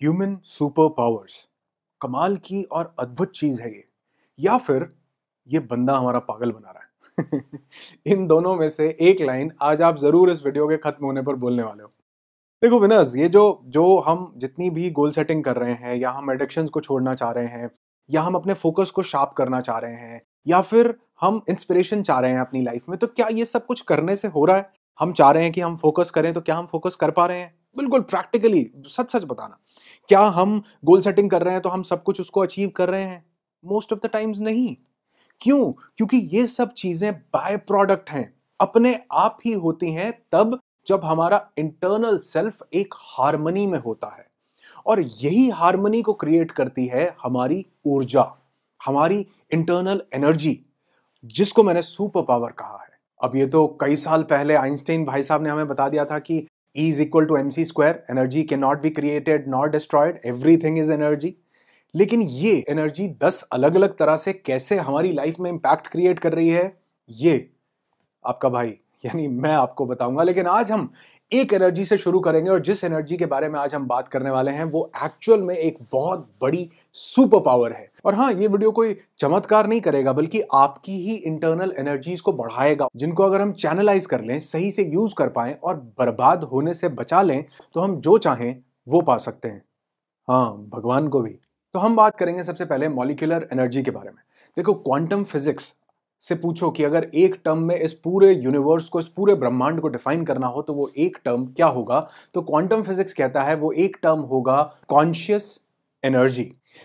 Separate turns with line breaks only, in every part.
Human super powers कमाल की और अद्भुत चीज है ये, या फिर ये बंदा हमारा पागल बना रहा है। इन दोनों में से एक लाइन आज आप जरूर इस वीडियो के खत्म होने पर बोलने वाले हो। देखो विनर्स, ये जो जो हम जितनी भी गोल सेटिंग कर रहे हैं, या हम एडिक्शंस को छोड़ना चाह रहे हैं, या हम अपने फोकस को शार्प करना चाह रहे हैं, या फिर हम इंस्पिरेशन चाह रहे हैं अपनी लाइफ में, तो क्या ये सब कुछ करने से हो रहा है? हम चाह रहे हैं कि हम फोकस करें, तो क्या हम फोकस कर पा रहे हैं? बिल्कुल प्रैक्टिकली सच सच बताना। क्या हम गोल सेटिंग कर रहे हैं तो हम सब कुछ उसको अचीव कर रहे हैं? मोस्ट ऑफ द टाइम्स नहीं। क्यों? क्योंकि ये सब चीजें बाय प्रोडक्ट हैं, अपने आप ही होती हैं तब जब हमारा इंटरनल सेल्फ एक हार्मनी में होता है। और यही हार्मनी को क्रिएट करती है हमारी ऊर्जा, हमारी इंटरनल एनर्जी, जिसको मैंने सुपर पावर कहा है। अब ये तो कई साल पहले आइंस्टाइन भाई साहब ने हमें बता दिया था कि E is equal to mc square, energy can not be created not destroyed, everything is energy. लेकिन ये एनर्जी 10 अलग अलग तरह से कैसे हमारी लाइफ में इंपैक्ट क्रिएट कर रही है, ये आपका भाई यानी मैं आपको बताऊंगा। लेकिन आज हम एक एनर्जी से शुरू करेंगे, और जिस एनर्जी के बारे में आज हम बात करने वाले हैं वो एक्चुअल में एक बहुत बड़ी सुपर पावर है। और हाँ, ये वीडियो कोई चमत्कार नहीं करेगा, बल्कि आपकी ही इंटरनल एनर्जीज को बढ़ाएगा, जिनको अगर हम चैनलाइज कर लें, सही से यूज कर पाएं और बर्बाद होने से बचा लें, तो हम जो चाहें वो पा सकते हैं। हाँ, भगवान को भी। तो हम बात करेंगे सबसे पहले मॉलिक्यूलर एनर्जी के बारे में। देखो, क्वांटम फिजिक्स से पूछो कि अगर एक टर्म में इस पूरे यूनिवर्स को, इस पूरे ब्रह्मांड को डिफाइन करना हो तो वो एक टर्म क्या होगा, तो क्वांटम फिजिक्स कहता है वो एक टर्म होगा कॉन्शियस एनर्जी।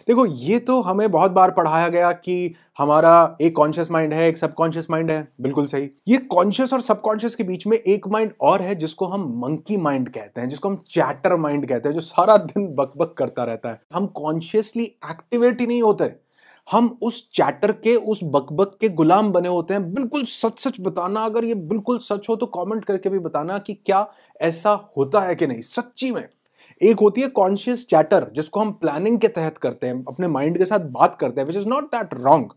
देखो, ये तो हमें बहुत बार पढ़ाया गया कि हमारा एक कॉन्शियस माइंड है, एक सबकॉन्शियस माइंड है। बिल्कुल सही। ये कॉन्शियस और सबकॉन्शियस के बीच में एक माइंड और है, जिसको हम मंकी माइंड कहते हैं, जिसको हम चैटर माइंड कहते हैं, जो सारा दिन बकबक करता रहता है। हम कॉन्शियसली एक्टिवेट ही नहीं होते, हम उस चैटर के, उस बकबक के गुलाम बने होते हैं। बिल्कुल सच सच बताना, अगर ये बिल्कुल सच हो तो कमेंट करके भी बताना कि क्या ऐसा होता है कि नहीं सच्ची में। एक होती है कॉन्शियस चैटर, जिसको हम प्लानिंग के तहत करते हैं, अपने माइंड के साथ बात करते हैं, which is not that wrong.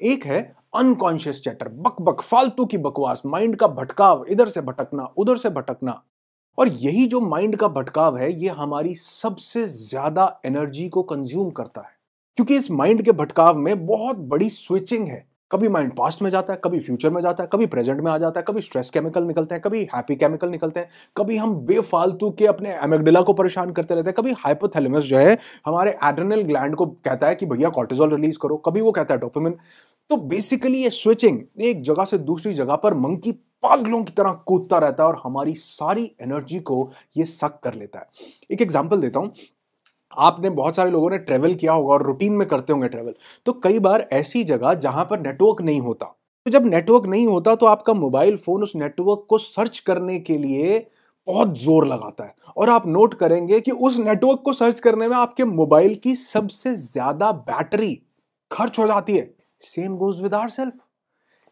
एक है अनकॉन्शियस चैटर, बकबक, फालतू की बकवास, माइंड का भटकाव, इधर से भटकना उधर से भटकना। और यही जो माइंड का भटकाव है, ये हमारी सबसे ज्यादा एनर्जी को कंज्यूम करता है, क्योंकि इस माइंड के भटकाव में बहुत बड़ी स्विचिंग है। कभी माइंड पास्ट में जाता है, कभी फ्यूचर में जाता है, कभी प्रेजेंट में आ जाता है, कभी स्ट्रेस केमिकल निकलते हैं, कभी हैप्पी केमिकल निकलते हैं, कभी हम बेफालतू के अपने एमिगडाला को परेशान करते रहते हैं, कभी हाइपोथैलेमस जो है हमारे एड्रेनल ग्लैंड को कहता है कि भैया कॉर्टिसोल रिलीज करो, कभी वो कहता है डोपामिन। तो बेसिकली ये स्विचिंग एक जगह से दूसरी जगह पर मंकी पागलों की तरह कूदता रहता है, और हमारी सारी एनर्जी को ये सक कर लेता है। एक एग्जांपल देता हूं। आपने, बहुत सारे लोगों ने ट्रेवल किया होगा और रूटीन में करते होंगे ट्रेवल, तो कई बार ऐसी जगह जहां पर नेटवर्क नहीं होता, तो जब नेटवर्क नहीं होता तो आपका मोबाइल फोन उस नेटवर्क को सर्च करने के लिए बहुत जोर लगाता है, और आप नोट करेंगे कि उस नेटवर्क को सर्च करने में आपके मोबाइल की सबसे ज्यादा बैटरी खर्च हो जाती है। Same goes with ourselves.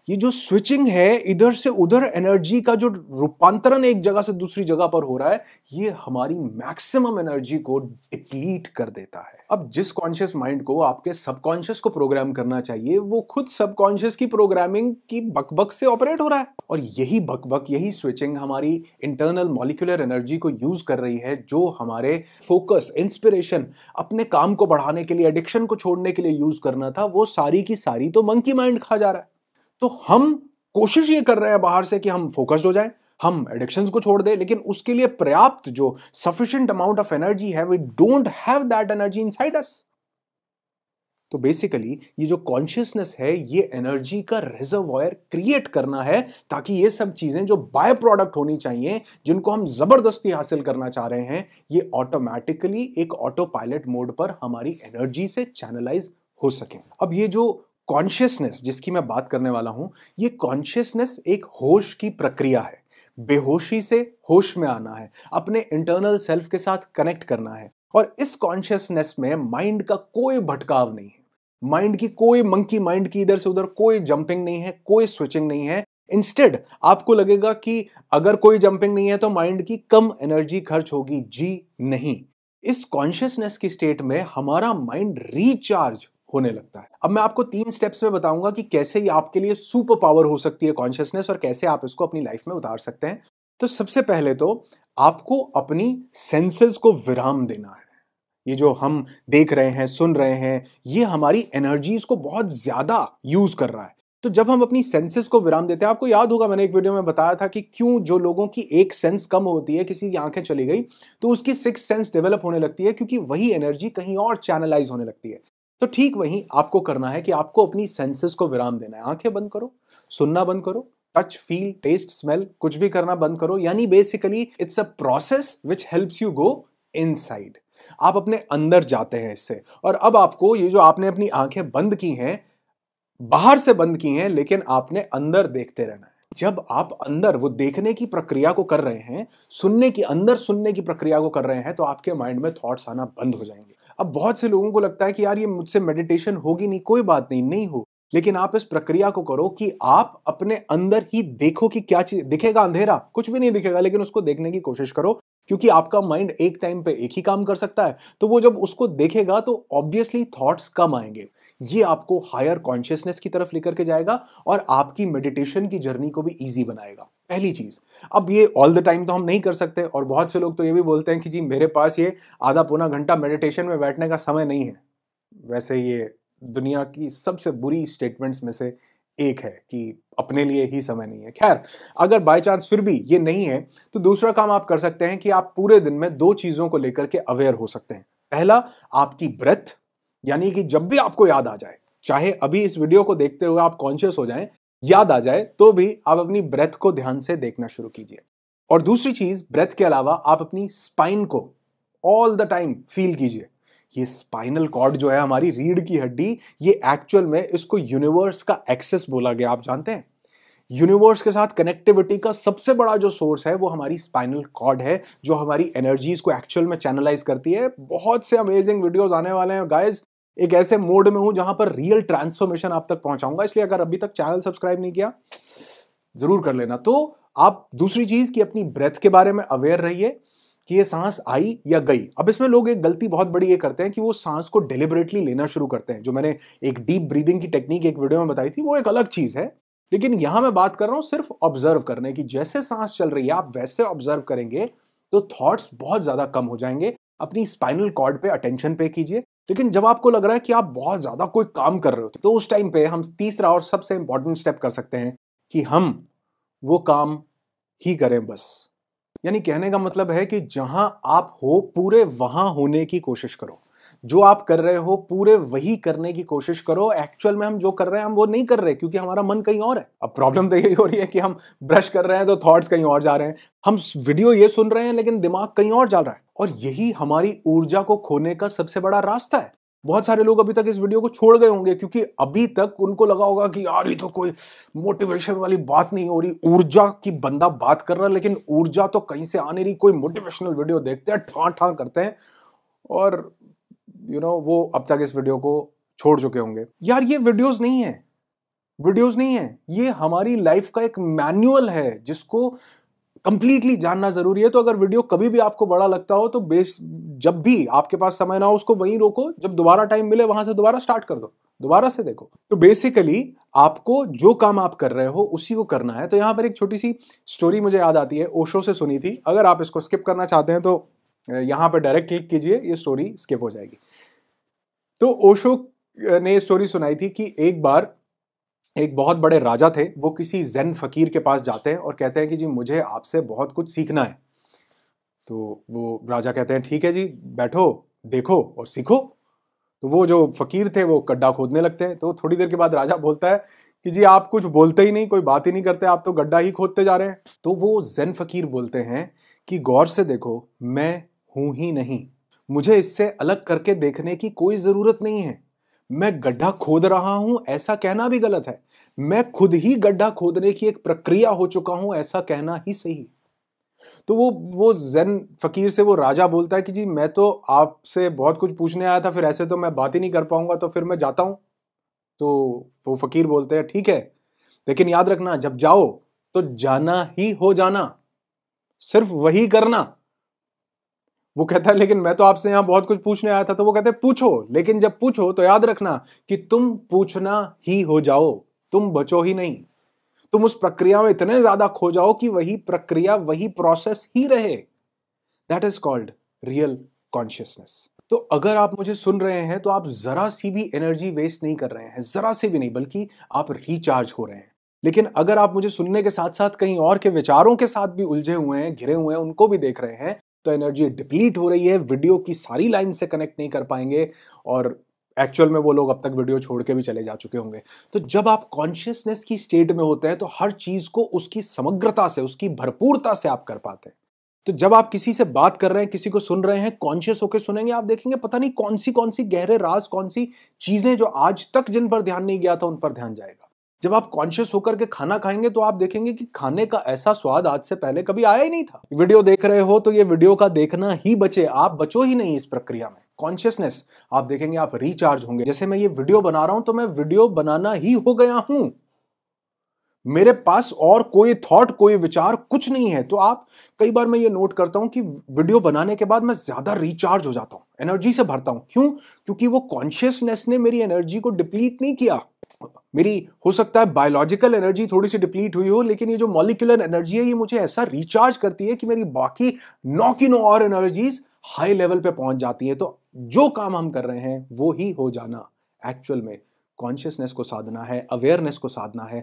ये जो स्विचिंग है, इधर से उधर एनर्जी का जो रूपांतरण एक जगह से दूसरी जगह पर हो रहा है, ये हमारी मैक्सिमम एनर्जी को डिप्लीट कर देता है। अब जिस कॉन्शियस माइंड को आपके सबकॉन्शियस को प्रोग्राम करना चाहिए, वो खुद सबकॉन्शियस की प्रोग्रामिंग की बकबक से ऑपरेट हो रहा है। और यही बकबक, यही स्विचिंग हमारी इंटरनल मॉलिक्यूलर एनर्जी को यूज कर रही है, जो हमारे फोकस, इंस्पिरेशन, अपने काम को बढ़ाने के लिए, एडिक्शन को छोड़ने के लिए यूज करना था, वो सारी की सारी तो मंकी माइंड खा जा रहा है। तो हम कोशिश ये कर रहे हैं बाहर से कि हम फोकस्ड हो जाएं, हम एडिक्शंस को छोड़ दें, लेकिन उसके लिए पर्याप्त जो सफिशिएंट अमाउंट ऑफ एनर्जी है, we don't have that energy inside us. तो बेसिकली ये जो कॉन्शियसनेस है, ये एनर्जी का रिजर्वॉयर क्रिएट करना है, ताकि ये सब चीजें जो बाय प्रोडक्ट होनी चाहिए, जिनको हम जबरदस्ती हासिल करना चाह रहे हैं, ये ऑटोमेटिकली एक ऑटो पायलट मोड पर हमारी एनर्जी से चैनलाइज हो सके। अब ये जो कॉन्शियसनेस जिसकी मैं बात करने वाला हूं, ये कॉन्शियसनेस एक होश की प्रक्रिया है। बेहोशी से होश में आना है, अपने इंटरनल सेल्फ के साथ कनेक्ट करना है। और इस कॉन्शियसनेस में माइंड का कोई भटकाव नहीं है, माइंड की कोई मंकी माइंड की इधर से उधर कोई जंपिंग नहीं है, कोई स्विचिंग नहीं है। इंस्टेड आपको लगेगा कि अगर कोई जंपिंग नहीं है तो माइंड की कम एनर्जी खर्च होगी। जी नहीं, इस कॉन्शियसनेस की स्टेट में हमारा माइंड रिचार्ज होने लगता है। अब मैं आपको 3 स्टेप्स में बताऊंगा कि कैसे ये आपके लिए सुपर पावर हो सकती है कॉन्शियसनेस, और कैसे आप इसको अपनी लाइफ में उतार सकते हैं। तो सबसे पहले तो आपको अपनी सेंसेस को विराम देना है। ये जो हम देख रहे हैं, सुन रहे हैं, ये हमारी एनर्जीज को बहुत ज्यादा यूज कर रहा है। तो जब हम अपनी सेंसेस को विराम देते हैं, आपको याद होगा मैंने एक वीडियो में बताया था कि क्यों जो लोगों की एक सेंस कम होती है, किसी की आंखें चली गई तो उसकी सिक्स सेंस डेवलप होने लगती है, क्योंकि वही एनर्जी कहीं और चैनलाइज होने लगती है। तो ठीक वही आपको करना है कि आपको अपनी सेंसेस को विराम देना है। आंखें बंद करो, सुनना बंद करो, टच, फील, टेस्ट, स्मेल कुछ भी करना बंद करो। यानी basically it's a process which helps you go inside. आप अपने अंदर जाते हैं इससे। और अब आपको ये जो आपने अपनी आंखें बंद की हैं, बाहर से बंद की हैं, लेकिन आपने अंदर देखते रहना है। जब आप अंदर वो देखने की प्रक्रिया को कर रहे हैं, अंदर सुनने की प्रक्रिया को कर रहे हैं, तो आपके माइंड में थॉट्स आना बंद हो जाएंगे। अब बहुत से लोगों को लगता है कि यार ये मुझसे मेडिटेशन होगी नहीं, कोई बात नहीं, नहीं हो, लेकिन आप इस प्रक्रिया को करो कि आप अपने अंदर ही देखो कि क्या चीज दिखेगा। अंधेरा कुछ भी नहीं दिखेगा, लेकिन उसको देखने की कोशिश करो, क्योंकि आपका माइंड एक टाइम पे एक ही काम कर सकता है। तो वो जब उसको देखेगा तो ऑब्वियसली थॉट्स कम आएंगे। ये आपको हायर कॉन्शियसनेस की तरफ लेकर के जाएगा और आपकी मेडिटेशन की जर्नी को भी इजी बनाएगा। पहली चीज। अब ये ऑल द टाइम तो हम नहीं कर सकते, और बहुत से लोग तो ये भी बोलते हैं कि जी मेरे पास ये आधा पौना घंटा मेडिटेशन में बैठने का समय नहीं है। वैसे ये दुनिया की सबसे बुरी स्टेटमेंट्स में से एक है कि अपने लिए ही समय नहीं है। खैर, अगर बाय चांस फिर भी ये नहीं है, तो दूसरा काम आप कर सकते हैं कि आप पूरे दिन में दो चीजों को लेकर के अवेयर हो सकते हैं। पहला, आपकी ब्रेथ, यानी कि जब भी आपको याद आ जाए, चाहे अभी इस वीडियो को देखते हुए आप कॉन्शियस हो जाएं, याद आ जाए तो भी आप अपनी ब्रेथ को ध्यान से देखना शुरू कीजिए। और दूसरी चीज, ब्रेथ के अलावा आप अपनी स्पाइन को ऑल द टाइम फील कीजिए। ये स्पाइनल कॉर्ड जो है, हमारी रीढ़ की हड्डी, ये एक्चुअल में इसको यूनिवर्स का एक्सेस बोला गया। आप जानते हैं, यूनिवर्स के साथ कनेक्टिविटी का सबसे बड़ा जो सोर्स है वो हमारी स्पाइनल कॉर्ड है, जो हमारी एनर्जीज को एक्चुअल में चैनलाइज करती है। बहुत से अमेजिंग वीडियोस आने वाले हैं गाइस। एक ऐसे मोड में हूं जहां पर रियल ट्रांसफॉर्मेशन आप तक पहुंचाऊंगा, इसलिए अगर अभी तक चैनल सब्सक्राइब नहीं किया जरूर कर लेना। तो आप दूसरी चीज कि अपनी ब्रेथ के बारे में अवेयर रहिए कि ये सांस आई या गई। अब इसमें लोग एक गलती बहुत बड़ी ये करते हैं कि वो सांस को डेलिबरेटली लेना शुरू करते हैं। जो मैंने एक डीप ब्रीदिंग की टेक्निक एक वीडियो में बताई थी, वो एक अलग चीज है, लेकिन यहां मैं बात कर रहा हूं सिर्फ ऑब्जर्व करने की। जैसे सांस चल रही है आप वैसे ऑब्जर्व करेंगे तो थॉट्स बहुत ज्यादा कम हो जाएंगे। अपनी स्पाइनल कॉर्ड पे अटेंशन पे कीजिए। लेकिन जब आपको लग रहा है कि आप बहुत ज्यादा कोई काम कर रहे हो, तो उस टाइम पे हम तीसरा और सबसे इंपॉर्टेंट स्टेप कर सकते हैं कि हम वो काम ही करें बस। यानी कहने का मतलब है कि जहां आप हो पूरे वहां होने की कोशिश करो। जो आप कर रहे हो पूरे वही करने की कोशिश करो। एक्चुअल में हम जो कर रहे हैं हम वो नहीं कर रहे, क्योंकि हमारा मन कहीं और है। अब प्रॉब्लम तो यही हो रही है कि हम ब्रश कर रहे हैं तो थॉट्स कहीं और जा रहे हैं, हम वीडियो ये सुन रहे हैं लेकिन दिमाग कहीं और जा रहा है। और यही हमारी ऊर्जा को खोने का सबसे बड़ा रास्ता है। बहुत सारे लोग अभी तक इस वीडियो को छोड़ गए होंगे, क्योंकि अभी तक उनको लगा होगा कि यार ये तो कोई मोटिवेशन वाली बात नहीं हो रही, ऊर्जा की बंदा बात कर रहा है, लेकिन ऊर्जा तो कहीं से आने रही। कोई मोटिवेशनल वीडियो देखते हैं, ठां ठां करते हैं, और वो अब तक इस वीडियो को छोड़ चुके होंगे। यार ये वीडियोस नहीं है, ये हमारी लाइफ का एक मैनुअल है जिसको कंप्लीटली जानना जरूरी है। तो अगर वीडियो कभी भी आपको बड़ा लगता हो तो जब भी आपके पास समय ना हो उसको वहीं रोको, जब दोबारा टाइम मिले वहां से दोबारा स्टार्ट कर दो, दोबारा से देखो। तो बेसिकली आपको जो काम आप कर रहे हो उसी को करना है। तो यहां पर एक छोटी सी स्टोरी मुझे याद आती है, ओशो से सुनी थी। अगर आप इसको स्किप करना चाहते हैं तो यहां पर डायरेक्ट क्लिक कीजिए, ये स्टोरी स्किप हो जाएगी। तो ओशो ने स्टोरी सुनाई थी कि एक बार एक बहुत बड़े राजा थे, वो किसी ज़ेन फकीर के पास जाते हैं और कहते हैं कि जी मुझे आपसे बहुत कुछ सीखना है। तो वो राजा कहते हैं ठीक है जी, बैठो, देखो और सीखो। तो वो जो फकीर थे वो गड्ढा खोदने लगते हैं। तो थोड़ी देर के बाद राजा बोलता है कि जी आप कुछ बोलते ही नहीं, कोई बात ही नहीं करते, आप तो गड्ढा ही खोदते जा रहे हैं। तो वो ज़ेन फकीर बोलते हैं कि गौर से देखो, मैं हूं ही नहीं, मुझे इससे अलग करके देखने की कोई जरूरत नहीं है। मैं गड्ढा खोद रहा हूं ऐसा कहना भी गलत है, मैं खुद ही गड्ढा खोदने की एक प्रक्रिया हो चुका हूं ऐसा कहना ही सही। तो वो ज़ेन फकीर से वो राजा बोलता है कि जी मैं तो आपसे बहुत कुछ पूछने आया था, फिर ऐसे तो मैं बात ही नहीं कर पाऊंगा, तो फिर मैं जाता हूं। तो वो फकीर बोलते हैं ठीक है, लेकिन याद रखना जब जाओ तो जाना ही हो जाना, सिर्फ वही करना। वो कहता है लेकिन मैं तो आपसे यहां बहुत कुछ पूछने आया था। तो वो कहते हैं पूछो, लेकिन जब पूछो तो याद रखना कि तुम पूछना ही हो जाओ, तुम बचो ही नहीं। तुम उस प्रक्रिया में इतने ज्यादा खो जाओ कि वही प्रक्रिया, वही प्रोसेस ही रहे। That is called real consciousness. तो अगर आप मुझे सुन रहे हैं तो आप जरा सी भी एनर्जी वेस्ट नहीं कर रहे हैं, जरा से भी नहीं, बल्कि आप रिचार्ज हो रहे हैं। लेकिन अगर आप मुझे सुनने के साथ साथ कहीं और के विचारों के साथ भी उलझे हुए हैं, घिरे हुए हैं, उनको भी देख रहे हैं, तो एनर्जी डिप्लीट हो रही है, वीडियो की सारी लाइन से कनेक्ट नहीं कर पाएंगे और एक्चुअल में वो लोग अब तक वीडियो छोड़ के भी चले जा चुके होंगे। तो जब आप कॉन्शियसनेस की स्टेट में होते हैं तो हर चीज को उसकी समग्रता से, उसकी भरपूरता से आप कर पाते हैं। तो जब आप किसी से बात कर रहे हैं, किसी को सुन रहे हैं, कॉन्शियस होकर सुनेंगे, आप देखेंगे पता नहीं कौन सी गहरे राज, कौन सी चीजें जो आज तक जिन पर ध्यान नहीं गया था उन पर ध्यान जाएगा। जब आप कॉन्शियस होकर के खाना खाएंगे तो आप देखेंगे कि खाने का ऐसा स्वाद आज से पहले कभी आया ही नहीं था। वीडियो देख रहे हो तो ये वीडियो का देखना ही बचे, आप बचो ही नहीं इस प्रक्रिया में। कॉन्शियसनेस, आप देखेंगे आप रिचार्ज होंगे। जैसे मैं ये वीडियो बना रहा हूं तो मैं वीडियो बनाना ही हो गया हूं, मेरे पास और कोई थॉट, कोई विचार कुछ नहीं है। तो आप, कई बार मैं ये नोट करता हूं कि वीडियो बनाने के बाद मैं ज्यादा रिचार्ज हो जाता हूं, एनर्जी से भरता हूं। क्यों? क्योंकि वो कॉन्शियसनेस ने मेरी एनर्जी को डिप्लीट नहीं किया। मेरी हो सकता है बायोलॉजिकल एनर्जी थोड़ी सी डिप्लीट हुई हो, लेकिन ये जो मॉलिक्यूलर एनर्जी है ये मुझे ऐसा रिचार्ज करती है कि मेरी बाकी 9 की 9 और एनर्जीज हाई लेवल पे पहुंच जाती है। तो जो काम हम कर रहे हैं वो ही हो जाना एक्चुअल में कॉन्शियसनेस को साधना है, अवेयरनेस को साधना है।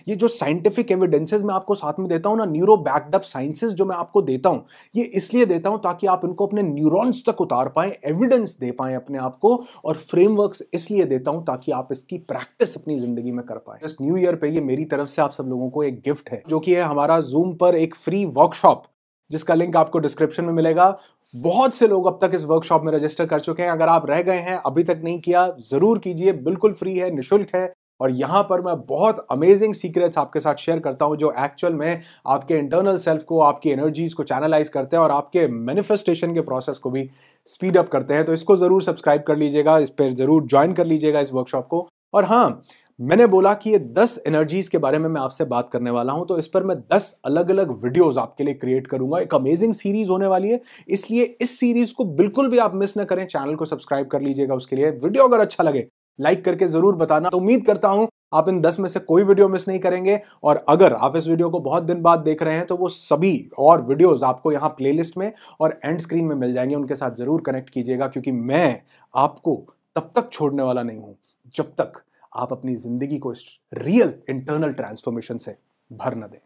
ये जो साइंटिफिक एविडेंसेस मैं आपको साथ में देता हूं ना, न्यूरो बैक्ड अप साइंसेस जो मैं आपको देता हूं, ये इसलिए देता हूं ताकि आप इनको अपने न्यूरॉन्स तक उतार पाएं, एविडेंस दे पाएं अपने आप को। और फ्रेमवर्क्स इसलिए देता हूं ताकि आप इसकी प्रैक्टिस अपनी जिंदगी में कर पाएं। इस न्यू ईयर पे ये मेरी तरफ से आप सब लोगों को एक गिफ्ट है, जो कि है हमारा जूम पर एक फ्री वर्कशॉप, जिसका लिंक आपको डिस्क्रिप्शन में मिलेगा। बहुत से लोग अब तक इस वर्कशॉप में रजिस्टर कर चुके हैं। अगर आप रह गए हैं, अभी तक नहीं किया, जरूर कीजिए। बिल्कुल फ्री है, निशुल्क है। और यहां पर मैं बहुत अमेजिंग सीक्रेट्स आपके साथ शेयर करता हूं जो एक्चुअल में आपके इंटरनल सेल्फ को, आपकी एनर्जीज को चैनलाइज करते हैं और आपके मैनिफेस्टेशन के प्रोसेस को भी स्पीड अप करते हैं। तो इसको जरूर सब्सक्राइब कर लीजिएगा, इस पर जरूर ज्वाइन कर लीजिएगा इस वर्कशॉप को। और हाँ, मैंने बोला कि ये 10 एनर्जीज के बारे में मैं आपसे बात करने वाला हूं, तो इस पर मैं 10 अलग अलग वीडियोस आपके लिए क्रिएट करूंगा। एक अमेजिंग सीरीज होने वाली है, इसलिए इस सीरीज को बिल्कुल भी आप मिस ना करें। चैनल को सब्सक्राइब कर लीजिएगा उसके लिए। वीडियो अगर अच्छा लगे लाइक करके जरूर बताना। तो उम्मीद करता हूं आप इन 10 में से कोई वीडियो मिस नहीं करेंगे। और अगर आप इस वीडियो को बहुत दिन बाद देख रहे हैं तो वो सभी और वीडियोस आपको यहाँ प्लेलिस्ट में और एंड स्क्रीन में मिल जाएंगे। उनके साथ जरूर कनेक्ट कीजिएगा, क्योंकि मैं आपको तब तक छोड़ने वाला नहीं हूं जब तक आप अपनी जिंदगी को रियल इंटरनल ट्रांसफॉर्मेशन से भर न दें।